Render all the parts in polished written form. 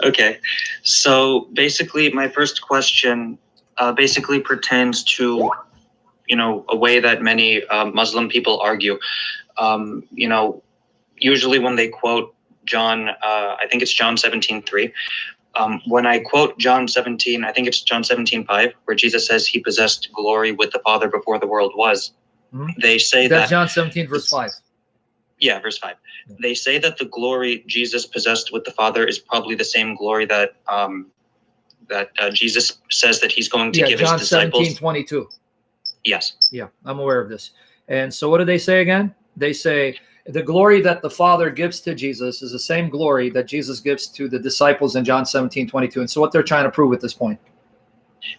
Okay, so basically my first question basically pertains to, a way that many Muslim people argue. Usually when they quote John, I think it's John 17:3. When I quote John 17, I think it's John 17:5, where Jesus says he possessed glory with the Father before the world was. They say that's John 17 verse 5. Yeah, verse 5. They say that the glory Jesus possessed with the Father is probably the same glory that Jesus says that he's going to give his disciples. John 17:22. Yes. Yeah, I'm aware of this. And so what do they say again? They say the glory that the Father gives to Jesus is the same glory that Jesus gives to the disciples in John 17:22. And so what they're trying to prove at this point?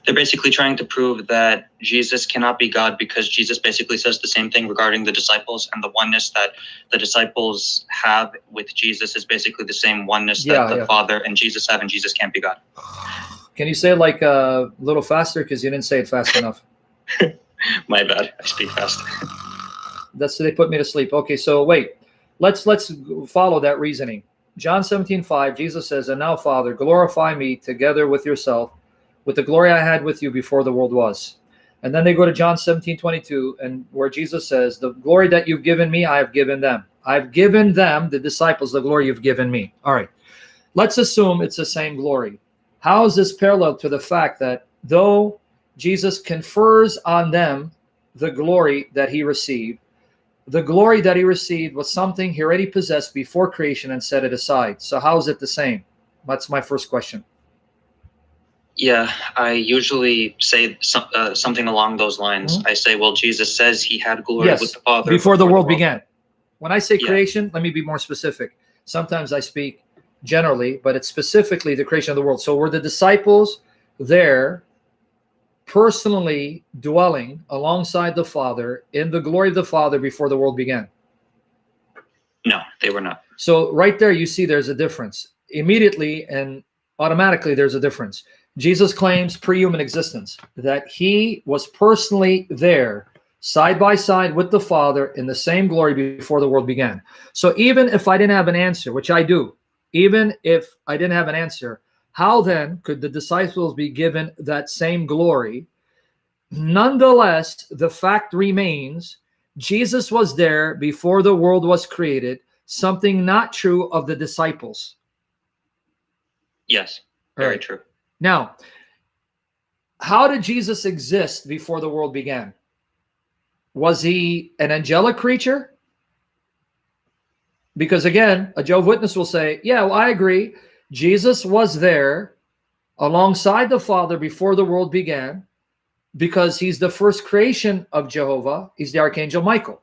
They're basically trying to prove that Jesus cannot be God because Jesus basically says the same thing regarding the disciples, and the oneness that the disciples have with Jesus is basically the same oneness that the Father and Jesus have, and Jesus can't be God. Can you say it like a little faster, because you didn't say it fast enough? My bad. I speak fast. They put me to sleep. Okay, so wait. Let's follow that reasoning. John 17:5, Jesus says, "And now, Father, glorify me together with yourself, with the glory I had with you before the world was." And then they go to John 17:22, and where Jesus says, "The glory that you've given me, I have given them. I've given them, the disciples, the glory you've given me." All right. Let's assume it's the same glory. How is this parallel to the fact that though Jesus confers on them the glory that he received, the glory that he received was something he already possessed before creation and set it aside? So how is it the same? That's my first question. Yeah, I usually say something along those lines. I say, well, Jesus says he had glory with the Father before the world began. When I say creation, let me be more specific. Sometimes I speak generally, but it's specifically the creation of the world. So were the disciples there personally dwelling alongside the Father in the glory of the Father before the world began? No, they were not. So right there, you see there's a difference. Immediately and automatically, there's a difference. Jesus claims pre-human existence, that he was personally there, side by side with the Father in the same glory before the world began. So even if I didn't have an answer, which I do, even if I didn't have an answer, how then could the disciples be given that same glory? Nonetheless, the fact remains, Jesus was there before the world was created, something not true of the disciples. Yes, very true. Now, how did Jesus exist before the world began? Was he an angelic creature? Because again, a Jehovah's Witness will say, yeah, well, I agree. Jesus was there alongside the Father before the world began because he's the first creation of Jehovah. He's the Archangel Michael.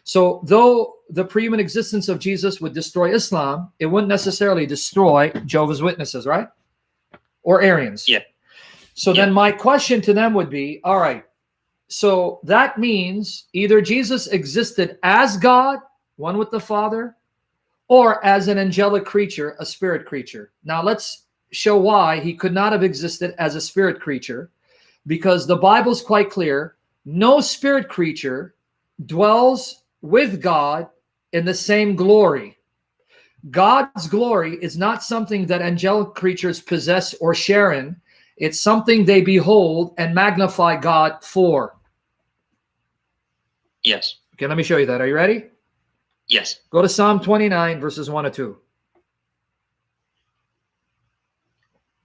So though the pre-human existence of Jesus would destroy Islam, it wouldn't necessarily destroy Jehovah's Witnesses, right? Or Arians. Yeah. So then my question to them would be, all right, so that means either Jesus existed as God, one with the Father, or as an angelic creature, a spirit creature. Now let's show why he could not have existed as a spirit creature, because the Bible's quite clear. No spirit creature dwells with God in the same glory. God's glory is not something that angelic creatures possess or share in. It's something they behold and magnify God for. Yes. Okay, let me show you that. Are you ready? Yes. Go to Psalm 29, verses 1 to 2.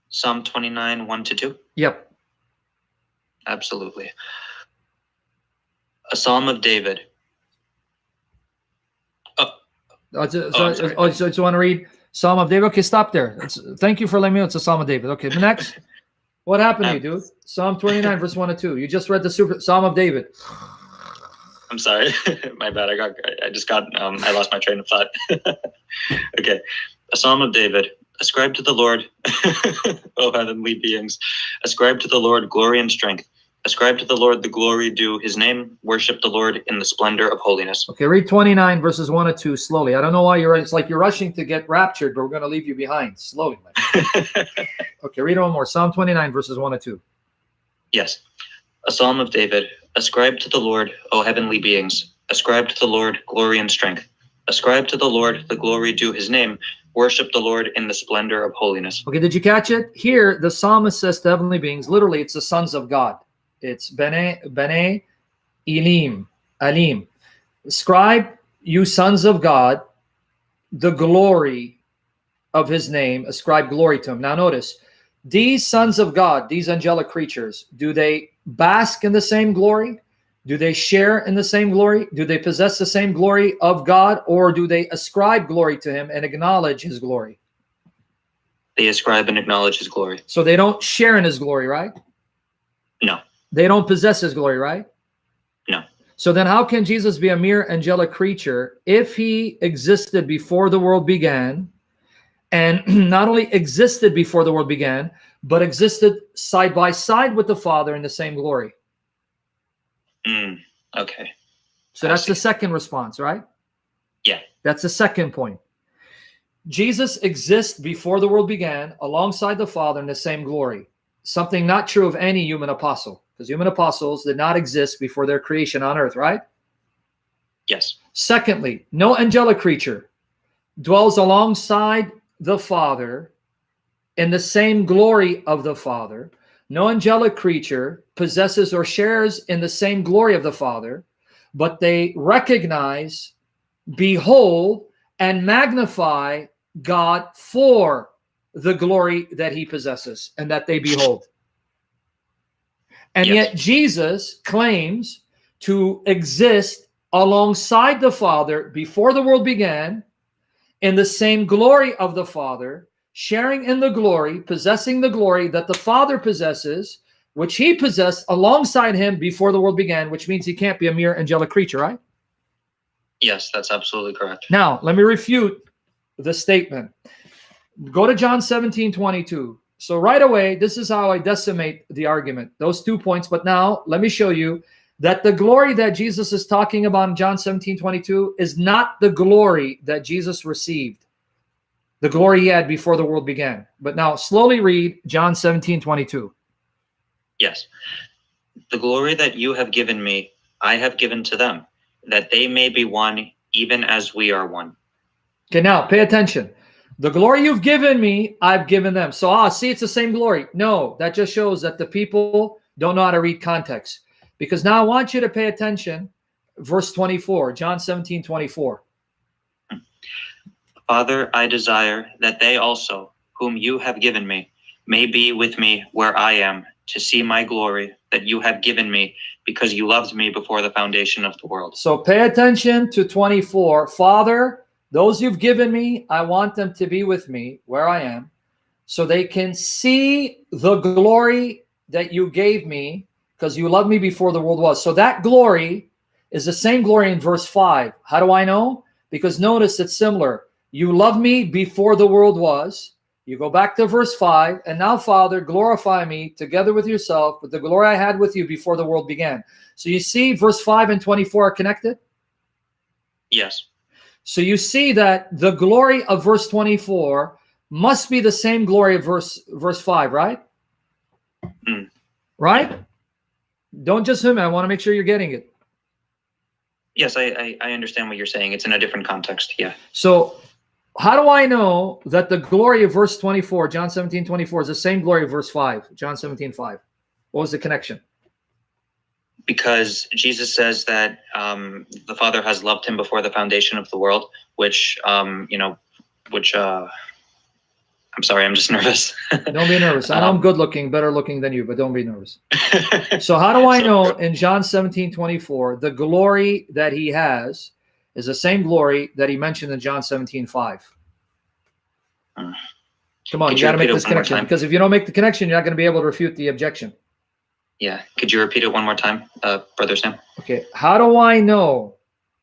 Psalm 29, 1 to 2? Yep. Absolutely. A Psalm of David. So you want to read Psalm of David? Okay, stop there. Thank you for letting me know it's a Psalm of David. Okay, the next. What happened to you, dude? Psalm 29, verse 1 to 2. You just read the Psalm of David. I'm sorry. My bad. I lost my train of thought. Okay. A Psalm of David. Ascribe to the Lord, O heavenly beings. Ascribe to the Lord glory and strength. Ascribe to the Lord the glory due his name. Worship the Lord in the splendor of holiness. Okay, read 29 verses 1 to 2 slowly. I don't know why it's like you're rushing to get raptured, but we're going to leave you behind. Slowly, man. Okay, read one more. Psalm 29 verses 1 to 2. Yes. A Psalm of David. Ascribe to the Lord, O heavenly beings. Ascribe to the Lord glory and strength. Ascribe to the Lord the glory due his name. Worship the Lord in the splendor of holiness. Okay, did you catch it? Here, the psalmist says to heavenly beings, literally, it's the sons of God. It's Bene, Elim, Alim. Ascribe, you sons of God, the glory of his name. Ascribe glory to him. Now notice, these sons of God, these angelic creatures, do they bask in the same glory? Do they share in the same glory? Do they possess the same glory of God? Or do they ascribe glory to him and acknowledge his glory? They ascribe and acknowledge his glory. So they don't share in his glory, right? No. They don't possess his glory, right? No. So then how can Jesus be a mere angelic creature if he existed before the world began, and not only existed before the world began, but existed side by side with the Father in the same glory? Okay. So that's the second response, right? Yeah. That's the second point. Jesus exists before the world began alongside the Father in the same glory. Something not true of any human apostle, because human apostles did not exist before their creation on earth, right? Yes. Secondly, no angelic creature dwells alongside the Father in the same glory of the Father. No angelic creature possesses or shares in the same glory of the Father, but they recognize, behold, and magnify God for the glory that he possesses and that they behold. And Yes. yet Jesus claims to exist alongside the Father before the world began, in the same glory of the Father, sharing in the glory, possessing the glory that the Father possesses, which he possessed alongside him before the world began, which means he can't be a mere angelic creature, right? Yes, that's absolutely correct. Now, let me refute the statement. Go to John 17:22. So right away, this is how I decimate the argument, those 2 points. But now let me show you that the glory that Jesus is talking about in John 17:22 is not the glory that Jesus received, the glory he had before the world began. But now slowly read John 17:22. Yes. The glory that you have given me, I have given to them, that they may be one, even as we are one. Okay, now pay attention. The glory you've given me, I've given them. So, see, it's the same glory. No, that just shows that the people don't know how to read context. Because now I want you to pay attention. Verse 24, John 17:24. Father, I desire that they also, whom you have given me, may be with me where I am, to see my glory that you have given me, because you loved me before the foundation of the world. So pay attention to 24. Father, those you've given me, I want them to be with me where I am, so they can see the glory that you gave me, because you loved me before the world was. So that glory is the same glory in verse 5. How do I know? Because notice it's similar. You loved me before the world was. You go back to verse 5, and now, Father, glorify me together with yourself with the glory I had with you before the world began. So you see verse 5 and 24 are connected? Yes. So you see that the glory of verse 24 must be the same glory of verse 5, right? Right? Don't just assume it. I want to make sure you're getting it. Yes, I understand what you're saying. It's in a different context. Yeah. So how do I know that the glory of verse 24, John 17:24, is the same glory of verse 5, John 17:5? What was the connection? Because Jesus says that the Father has loved him before the foundation of the world, which, I'm sorry, I'm just nervous. Don't be nervous. I know I'm good looking, better looking than you, but don't be nervous. So how do I know in John 17:24, the glory that he has is the same glory that he mentioned in John 17:5? Come on, you got to make this connection, because if you don't make the connection, you're not going to be able to refute the objection. Yeah. Could you repeat it one more time, Brother Sam? Okay. How do I know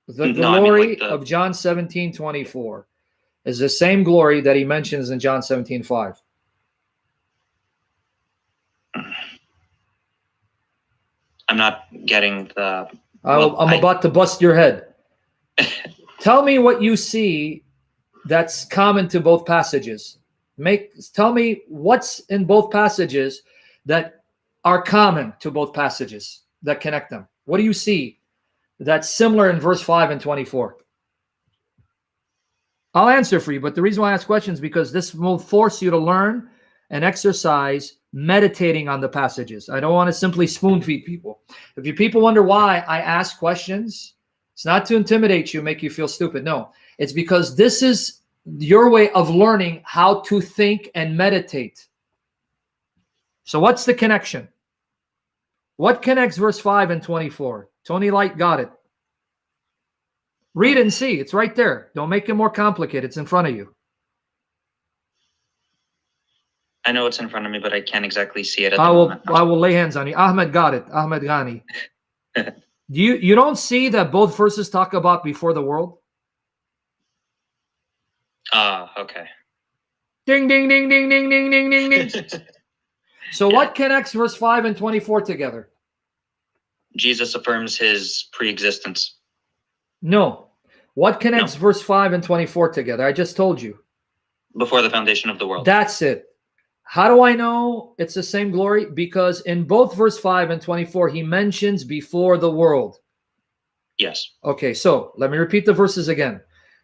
the glory of John 17:24 is the same glory that he mentions in John 17:5? I'm not getting the... I'm about to bust your head. Tell me what you see that's common to both passages. Tell me what's in both passages that are common to both passages that connect them. What do you see that's similar in verse 5 and 24? I'll answer for you, but the reason why I ask questions is because this will force you to learn and exercise meditating on the passages. I don't want to simply spoon feed people. If you people wonder why I ask questions, it's not to intimidate you, make you feel stupid. No, it's because this is your way of learning how to think and meditate. So what's the connection? What connects verse 5 and 24? Tony Light got it. Read it and see. It's right there. Don't make it more complicated. It's in front of you. I know it's in front of me, but I can't exactly see it at the I moment. will lay hands on you. Ahmed got it. Ahmed Ghani. You don't see that both verses talk about before the world? Okay. Ding, ding, ding, ding, ding, ding, ding, ding, ding. So Yeah. what connects verse 5 and 24 together? Jesus affirms his pre-existence. No. What connects verse 5 and 24 together? I just told you. Before the foundation of the world. That's it. How do I know it's the same glory? Because in both verse 5 and 24, he mentions before the world. Yes. Okay, so let me repeat the verses again.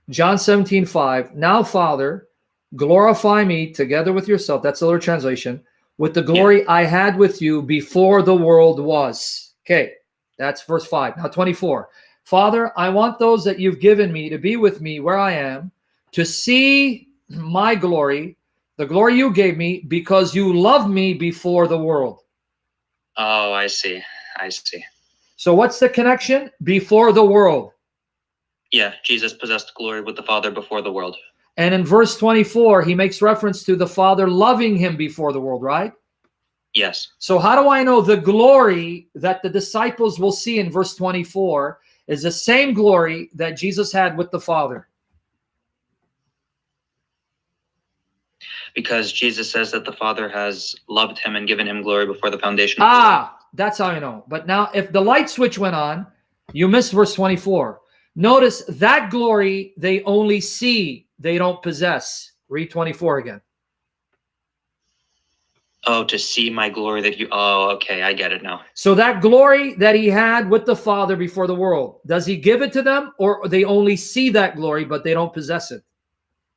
John 17:5. Now, Father, glorify me together with yourself. That's the other translation. With the glory I had with you before the world was. Okay, that's verse 5. Now 24. Father, I want those that you've given me to be with me where I am, to see my glory, the glory you gave me, because you loved me before the world. Oh, I see. I see. So what's the connection? Before the world. Yeah, Jesus possessed glory with the Father before the world. And in verse 24, he makes reference to the Father loving him before the world, right? Yes. So how do I know the glory that the disciples will see in verse 24 is the same glory that Jesus had with the Father? Because Jesus says that the Father has loved him and given him glory before the foundation of the world. That's how I know. But now if the light switch went on, you missed verse 24. Notice that glory they only see, they don't possess. Read 24 again. Oh, to see my glory that you... Oh, okay, I get it now. So that glory that he had with the Father before the world, does he give it to them, or they only see that glory, but they don't possess it?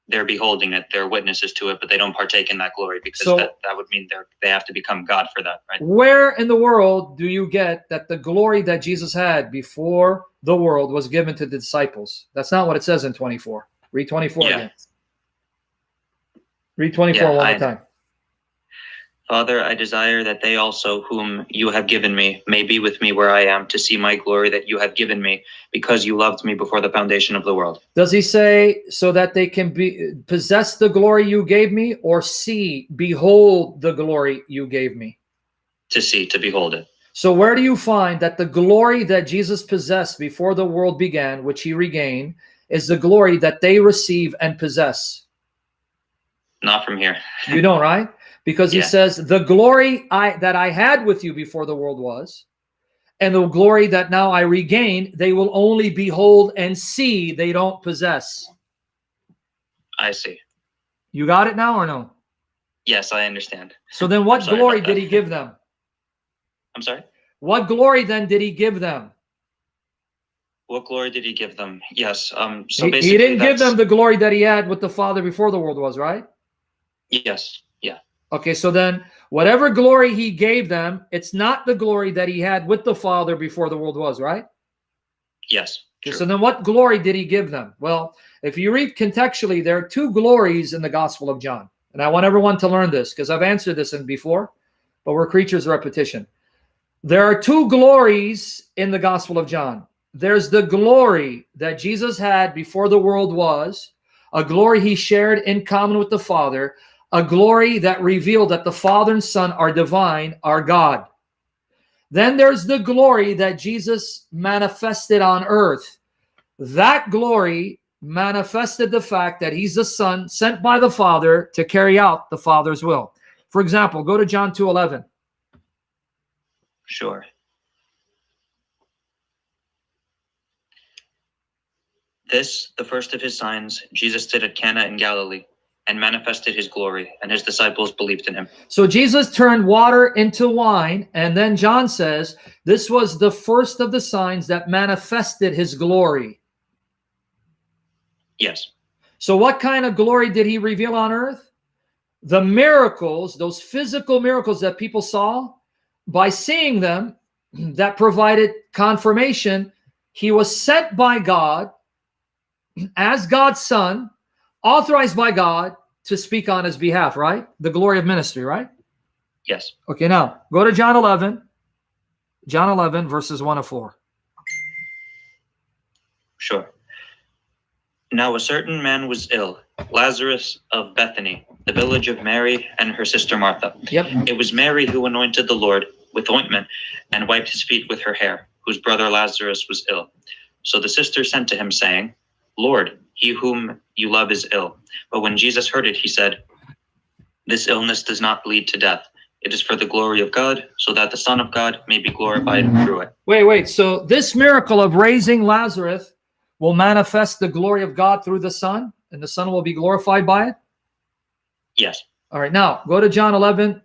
They're beholding it. They're witnesses to it, but they don't partake in that glory because So- that would mean they have to become God for that, right? Where in the world do you get that the glory that Jesus had before the world was given to the disciples? That's not what it says in 24. Read 24 Yeah. again. Read 24 one more time. Father, I desire that they also, whom you have given me, may be with me where I am, to see my glory that you have given me, because you loved me before the foundation of the world. Does he say so that they can possess the glory you gave me, or see, behold the glory you gave me? To see, to behold it. So where do you find that the glory that Jesus possessed before the world began, which he regained, is the glory that they receive and possess? Not from here. You don't, right? Because he Yeah. says, the glory that I had with you before the world was, and the glory that now I regain, they will only behold and see, they don't possess. I see. You got it now or no? Yes, I understand. So then what Sorry glory about did that. he give them? I'm sorry? What glory then did he give them? What glory did he give them? Yes. So He basically, didn't give that's... them the glory that he had with the Father before the world was, right? Yes. Yeah. Okay, so then whatever glory he gave them, it's not the glory that he had with the Father before the world was, right? Yes. Okay, True. so then what glory did he give them? Well, if you read contextually, there are two glories in the Gospel of John. And I want everyone to learn this because I've answered this before, but we're creatures of repetition. There are two glories in the Gospel of John. There's the glory that Jesus had before the world was, a glory he shared in common with the Father, a glory that revealed that the Father and Son are divine, are God. Then there's the glory that Jesus manifested on earth. That glory manifested the fact that he's the Son sent by the Father to carry out the Father's will. For example, go to John 2:11. Sure. This, the first of his signs, Jesus did at Cana in Galilee, and manifested his glory, and his disciples believed in him. So Jesus turned water into wine, and then John says this was the first of the signs that manifested his glory. Yes. So what kind of glory did he reveal on earth? The miracles, those physical miracles that people saw, by seeing them, that provided confirmation he was sent by God as God's son, authorized by God to speak on his behalf, right? The glory of ministry, right? Yes. Okay, now go to John 11. John 11, verses 1 to 4. Sure. Now a certain man was ill, Lazarus of Bethany, the village of Mary and her sister Martha. Yep. It was Mary who anointed the Lord with ointment and wiped his feet with her hair, whose brother Lazarus was ill. So the sister sent to him, saying, Lord, he whom you love is ill. But when Jesus heard it, he said, This illness does not lead to death. It is for the glory of God, so that the Son of God may be glorified through it. Wait. So this miracle of raising Lazarus will manifest the glory of God through the Son, and the Son will be glorified by it? Yes. All right, now go to John 11,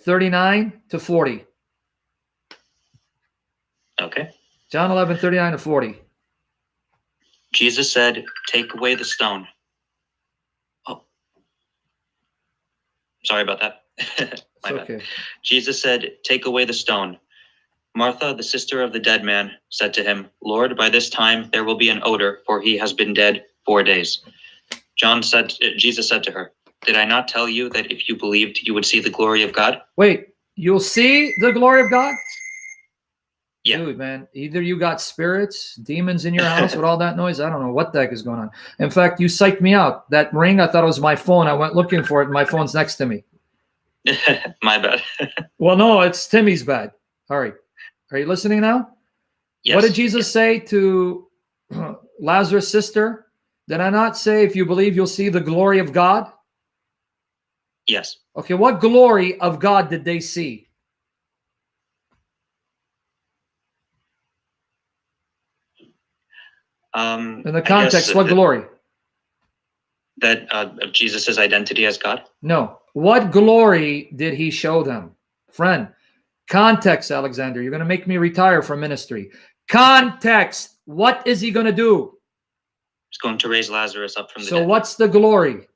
39 to 40. Okay. John 11, 39 to 40. Jesus said, Take away the stone. Oh. Sorry about that. My bad. Okay. Jesus said, Take away the stone. Martha, the sister of the dead man, said to him, Lord, by this time there will be an odor, for he has been dead 4 days. Jesus said to her, Did I not tell you that if you believed, you would see the glory of God? Wait, you'll see the glory of God? Yeah. Dude, man, either you got spirits, demons in your house with all that noise. I don't know what the heck is going on. In fact, you psyched me out. That ring, I thought it was my phone. I went looking for it, and my phone's next to me. My bad. Well, no, it's Timmy's bad. All right. Are you listening now? Yes. What did Jesus say to Lazarus' sister? Did I not say, if you believe, you'll see the glory of God? Yes. Okay, what glory of God did they see? In the context, what glory? That of Jesus' identity as God? No. What glory did he show them? Friend, context, Alexander. You're going to make me retire from ministry. Context. What is he going to do? He's going to raise Lazarus up from the So dead. what's the glory?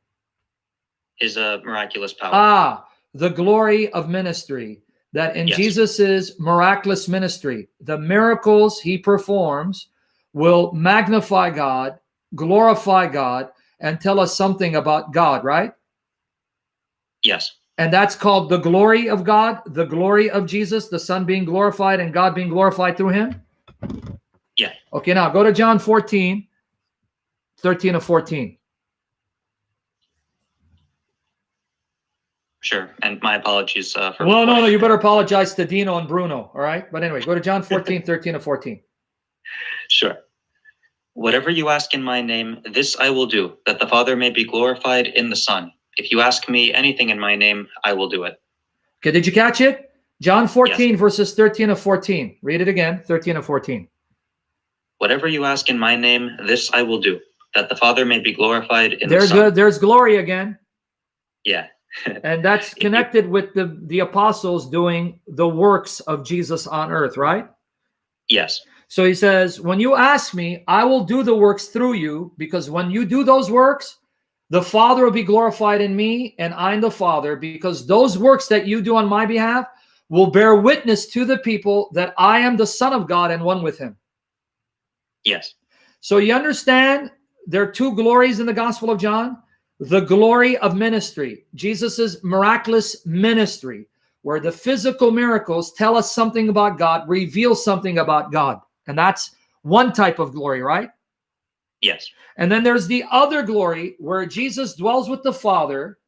His miraculous power. Ah, the glory of ministry. That in Yes. Jesus's miraculous ministry, the miracles he performs will magnify God, glorify God, and tell us something about God, right? Yes. And that's called the glory of God, the glory of Jesus, the Son being glorified and God being glorified through him? Yeah. Okay, now go to John 14, 13 to 14. Sure. And my apologies for... Well, no, you better apologize to Dino and Bruno, all right? But anyway, go to John 14, 13 to 14. Sure. Whatever you ask in my name, this I will do, that the Father may be glorified in the Son. If you ask me anything in my name, I will do it. Okay, did you catch it? John 14, Yes. verses 13 to 14. Read it again, 13 to 14. Whatever you ask in my name, this I will do, that the Father may be glorified in the Son. There's glory again. Yeah. And that's connected with the apostles doing the works of Jesus on earth, right? Yes. So he says, when you ask me, I will do the works through you, because when you do those works, the Father will be glorified in me and I in the Father, because those works that you do on my behalf will bear witness to the people that I am the Son of God and one with him. Yes. So you understand there are two glories in the Gospel of John. The glory of ministry, Jesus's miraculous ministry, where the physical miracles tell us something about God, reveal something about God. And that's one type of glory, right? Yes. And then there's the other glory where Jesus dwells with the Father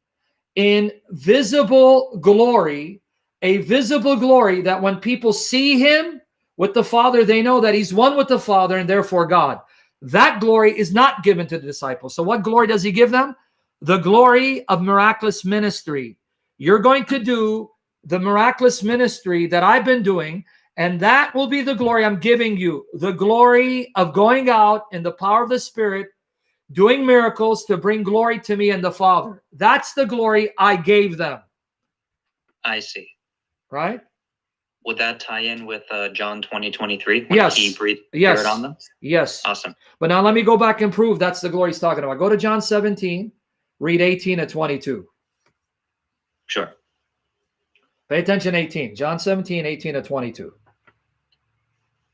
in visible glory, a visible glory that when people see him with the Father, they know that he's one with the Father and therefore God. That glory is not given to the disciples. So what glory does he give them? The glory of miraculous ministry. You're going to do the miraculous ministry that I've been doing, and that will be the glory I'm giving you. The glory of going out in the power of the Spirit, doing miracles to bring glory to me and the Father. That's the glory I gave them. I see. Right? Would that tie in with John 20:23? Yes. He breathed Yes. Spirit on them? Yes. Awesome. But now let me go back and prove that's the glory he's talking about. Go to John 17, read 18 to 22. Sure. Pay attention, 18. John 17, 18 to 22.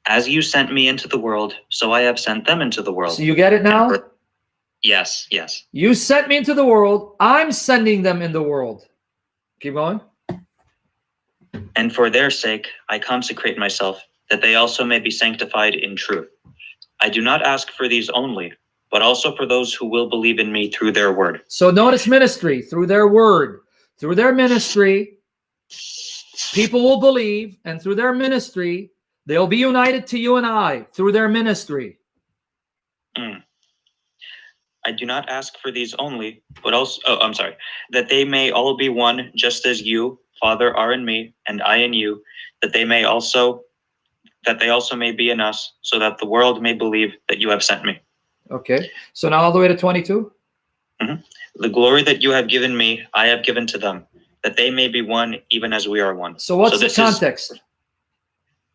As you sent me into the world, so I have sent them into the world. So you get it now? Yes, yes. You sent me into the world. I'm sending them in the world. Keep going. And for their sake, I consecrate myself, that they also may be sanctified in truth. I do not ask for these only, but also for those who will believe in me through their word. So notice ministry, through their word. Through their ministry, people will believe, and through their ministry, they'll be united to you and I through their ministry. I do not ask for these only, but also, that they may all be one, just as you, Father, are in me, and I in you, that they also may be in us, so that the world may believe that you have sent me. Okay, so now all the way to 22. The glory that you have given me, I have given to them, that they may be one, even as we are one. So what's the context?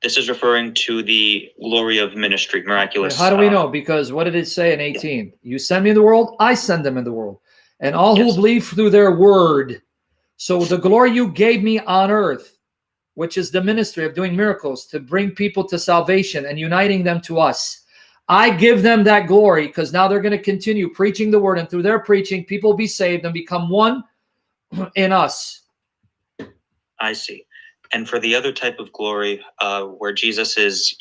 This is referring to the glory of ministry, miraculous. How do we know? Because what did it say in 18? Yeah. You send me in the world, I send them in the world. And all who believe through their word. So the glory you gave me on earth, which is the ministry of doing miracles, to bring people to salvation and uniting them to us. I give them that glory because now they're going to continue preaching the word. And through their preaching, people will be saved and become one in us. I see. And for the other type of glory, where Jesus is,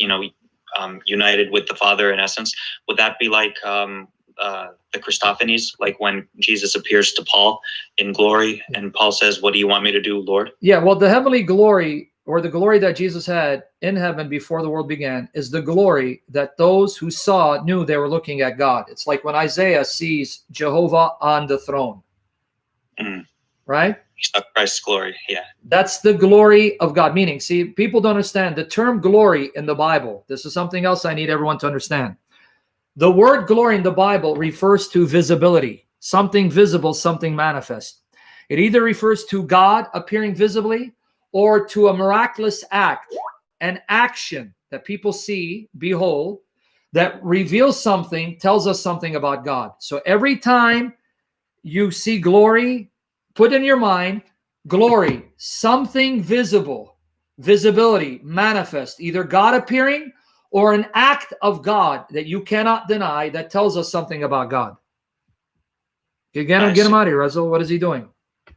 united with the Father in essence, would that be like the Christophanies, like when Jesus appears to Paul in glory, and Paul says, "What do you want me to do, Lord?" Yeah, well, the heavenly glory, or the glory that Jesus had in heaven before the world began, is the glory that those who saw knew they were looking at God. It's like when Isaiah sees Jehovah on the throne, right? He saw Christ's glory, yeah. That's the glory of God. Meaning, see, people don't understand the term glory in the Bible. This is something else I need everyone to understand. The word glory in the Bible refers to visibility, something visible, something manifest. It either refers to God appearing visibly or to a miraculous act, an action that people see, behold, that reveals something, tells us something about God. So every time you see glory, put in your mind, glory, something visible, visibility, manifest, either God appearing or an act of God that you cannot deny that tells us something about God. Get him out of here, Russell. What is he doing?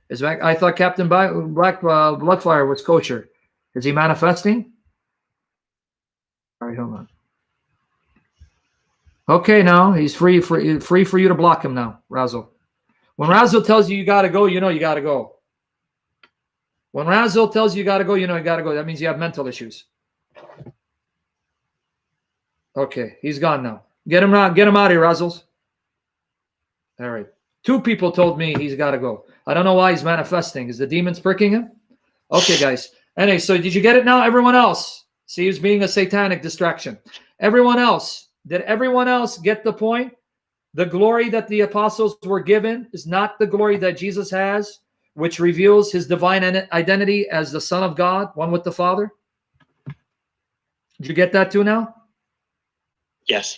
I thought Captain Blackfire was kosher. Is he manifesting? All right, hold on. Okay, now he's free for you to block him now, Razzle. When Razzle tells you got to go, you know you got to go. When Razzle tells you got to go, you know you got to go. That means you have mental issues. Okay, he's gone now. Get him out of here, Razzles. All right. 2 people told me he's got to go. I don't know why he's manifesting. Is the demons pricking him? Okay, guys. Anyway, so did you get it now? Everyone else? See, he's being a satanic distraction. Everyone else? Did everyone else get the point? The glory that the apostles were given is not the glory that Jesus has, which reveals his divine identity as the Son of God, one with the Father. Did you get that too now? Yes.